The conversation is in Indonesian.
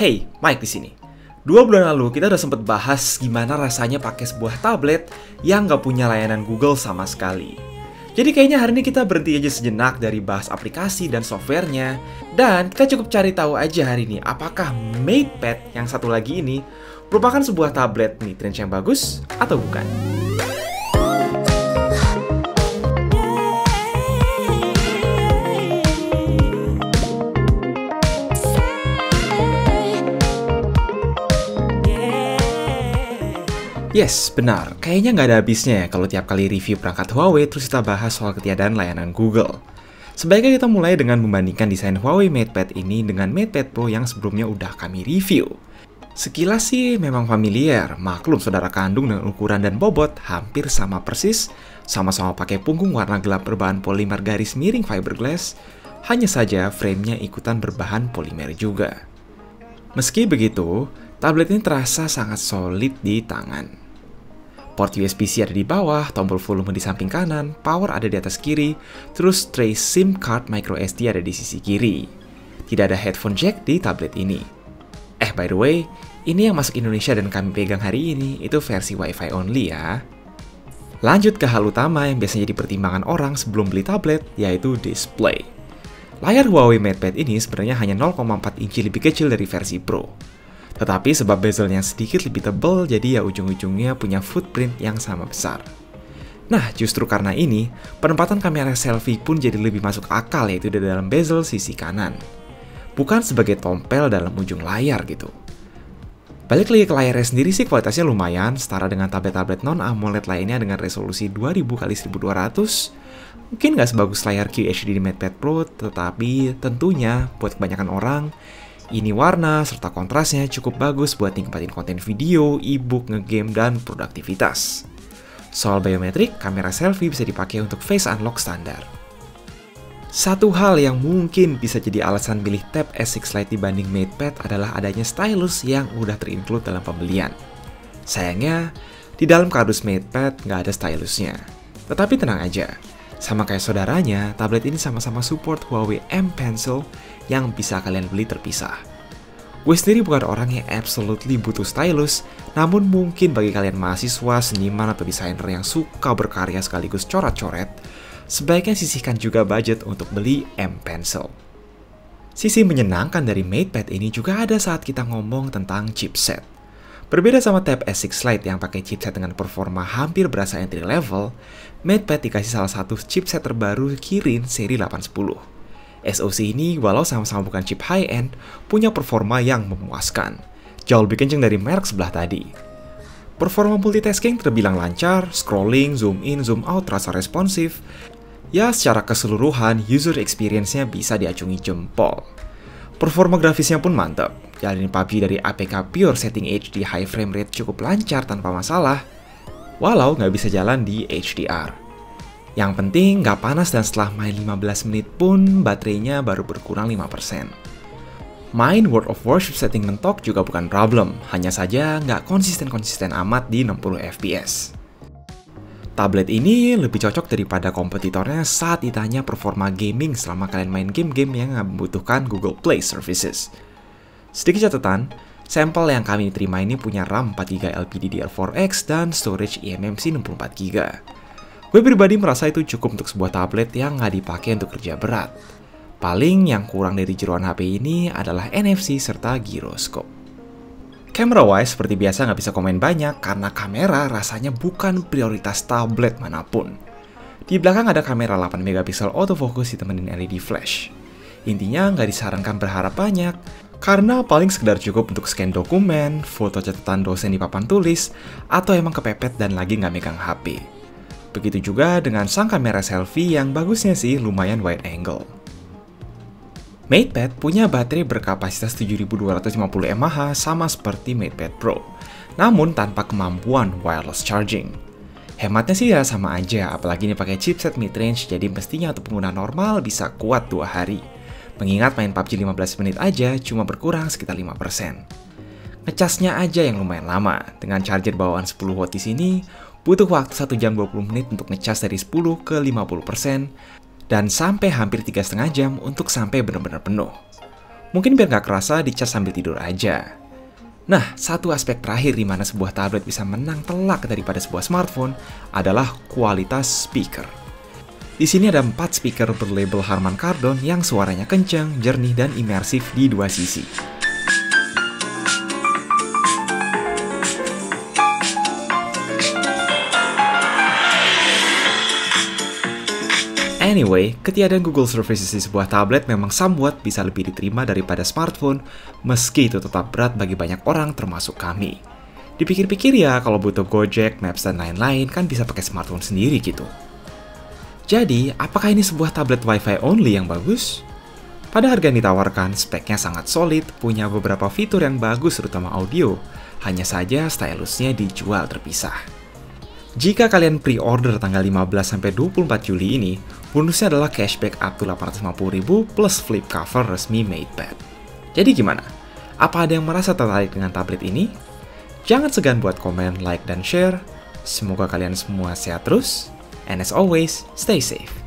Hey, Mike di sini. 2 bulan lalu kita udah sempet bahas gimana rasanya pakai sebuah tablet yang nggak punya layanan Google sama sekali. Jadi kayaknya hari ini kita berhenti aja sejenak dari bahas aplikasi dan softwarenya. Dan kita cukup cari tahu aja hari ini apakah MatePad yang satu lagi ini merupakan sebuah tablet mid-range yang bagus atau bukan. Yes, benar. Kayaknya nggak ada habisnya ya kalau tiap kali review perangkat Huawei terus kita bahas soal ketiadaan layanan Google. Sebaiknya kita mulai dengan membandingkan desain Huawei MatePad ini dengan MatePad Pro yang sebelumnya udah kami review. Sekilas sih memang familiar, maklum saudara kandung dengan ukuran dan bobot hampir sama persis, sama-sama pakai punggung warna gelap berbahan polimer garis miring fiberglass, hanya saja framenya ikutan berbahan polimer juga. Meski begitu, tablet ini terasa sangat solid di tangan. Port USB-C ada di bawah, tombol volume di samping kanan, power ada di atas kiri, terus tray SIM card microSD ada di sisi kiri. Tidak ada headphone jack di tablet ini. By the way, ini yang masuk Indonesia dan kami pegang hari ini itu versi Wi-Fi only ya. Lanjut ke hal utama yang biasanya jadi pertimbangan orang sebelum beli tablet, yaitu display. Layar Huawei MatePad ini sebenarnya hanya 0,4 inci lebih kecil dari versi Pro. Tetapi sebab bezelnya sedikit lebih tebal, jadi ya ujung-ujungnya punya footprint yang sama besar. Nah, justru karena ini, penempatan kamera selfie pun jadi lebih masuk akal, yaitu di dalam bezel sisi kanan. Bukan sebagai tompel dalam ujung layar gitu. Balik lagi ke layarnya sendiri sih kualitasnya lumayan, setara dengan tablet-tablet non-AMOLED lainnya dengan resolusi 2000x1200. Mungkin nggak sebagus layar QHD di MatePad Pro, tetapi tentunya buat kebanyakan orang, ini warna serta kontrasnya cukup bagus buat nikmatin konten video, e-book, ngegame, dan produktivitas. Soal biometrik, kamera selfie bisa dipakai untuk face unlock standar. Satu hal yang mungkin bisa jadi alasan pilih Tab S6 Lite dibanding MatePad adalah adanya stylus yang udah terinclude dalam pembelian. Sayangnya, di dalam kardus MatePad nggak ada stylusnya. Tetapi tenang aja, sama kayak saudaranya, tablet ini sama-sama support Huawei M Pencil yang bisa kalian beli terpisah. Gue sendiri bukan orang yang absolutely butuh stylus, namun mungkin bagi kalian mahasiswa, seniman, atau desainer yang suka berkarya sekaligus coret-coret, sebaiknya sisihkan juga budget untuk beli M Pencil. Sisi menyenangkan dari MatePad ini juga ada saat kita ngomong tentang chipset. Berbeda sama Tab S6 Lite yang pakai chipset dengan performa hampir berasa entry level, MatePad dikasih salah satu chipset terbaru Kirin seri 810. SoC ini walau sama-sama bukan chip high-end, punya performa yang memuaskan. Jauh lebih kenceng dari merek sebelah tadi. Performa multitasking terbilang lancar, scrolling, zoom in, zoom out terasa responsif. Ya, secara keseluruhan, user experience-nya bisa diacungi jempol. Performa grafisnya pun mantap. Jalanin PUBG dari APK Pure setting HD high frame rate cukup lancar tanpa masalah, walau nggak bisa jalan di HDR. Yang penting nggak panas dan setelah main 15 menit pun baterainya baru berkurang 5%. Main World of Warship setting mentok juga bukan problem, hanya saja nggak konsisten-konsisten amat di 60 fps. Tablet ini lebih cocok daripada kompetitornya saat ditanya performa gaming selama kalian main game-game yang membutuhkan Google Play Services. Sedikit catatan, sampel yang kami terima ini punya RAM 4GB LPDDR4X dan storage eMMC 64GB. Gue pribadi merasa itu cukup untuk sebuah tablet yang nggak dipakai untuk kerja berat. Paling yang kurang dari jeroan HP ini adalah NFC serta giroskop. Camera-wise, seperti biasa nggak bisa komen banyak karena kamera rasanya bukan prioritas tablet manapun. Di belakang ada kamera 8MP autofocus ditemenin LED flash. Intinya nggak disarankan berharap banyak, karena paling sekedar cukup untuk scan dokumen, foto catatan dosen di papan tulis, atau emang kepepet dan lagi nggak megang HP. Begitu juga dengan sang kamera selfie yang bagusnya sih lumayan wide angle. MatePad punya baterai berkapasitas 7250 mAh sama seperti MatePad Pro, namun tanpa kemampuan wireless charging. Hematnya sih ya sama aja, apalagi ini pakai chipset mid-range, jadi mestinya untuk pengguna normal bisa kuat 2 hari. Mengingat main PUBG 15 menit aja cuma berkurang sekitar 5%. Ngecasnya aja yang lumayan lama, dengan charger bawaan 10W di sini, butuh waktu 1 jam 20 menit untuk ngecas dari 10 ke 50%, dan sampai hampir 3,5 jam untuk sampai benar-benar penuh. Mungkin biar nggak kerasa dicas sambil tidur aja. Nah, satu aspek terakhir di mana sebuah tablet bisa menang telak daripada sebuah smartphone adalah kualitas speaker. Di sini ada 4 speaker berlabel Harman Kardon yang suaranya kencang, jernih, dan imersif di dua sisi. Anyway, ketiadaan Google Services di sebuah tablet memang somewhat bisa lebih diterima daripada smartphone, meski itu tetap berat bagi banyak orang termasuk kami. Dipikir-pikir ya, kalau butuh Gojek, Maps, dan lain-lain kan bisa pakai smartphone sendiri gitu. Jadi, apakah ini sebuah tablet Wi-Fi only yang bagus? Pada harga yang ditawarkan, speknya sangat solid, punya beberapa fitur yang bagus terutama audio, hanya saja stylusnya dijual terpisah. Jika kalian pre-order tanggal 15-24 Juli ini, bonusnya adalah cashback up to 850.000 plus flip cover resmi MatePad. Jadi gimana? Apa ada yang merasa tertarik dengan tablet ini? Jangan segan buat komen, like, dan share. Semoga kalian semua sehat terus. And as always, stay safe.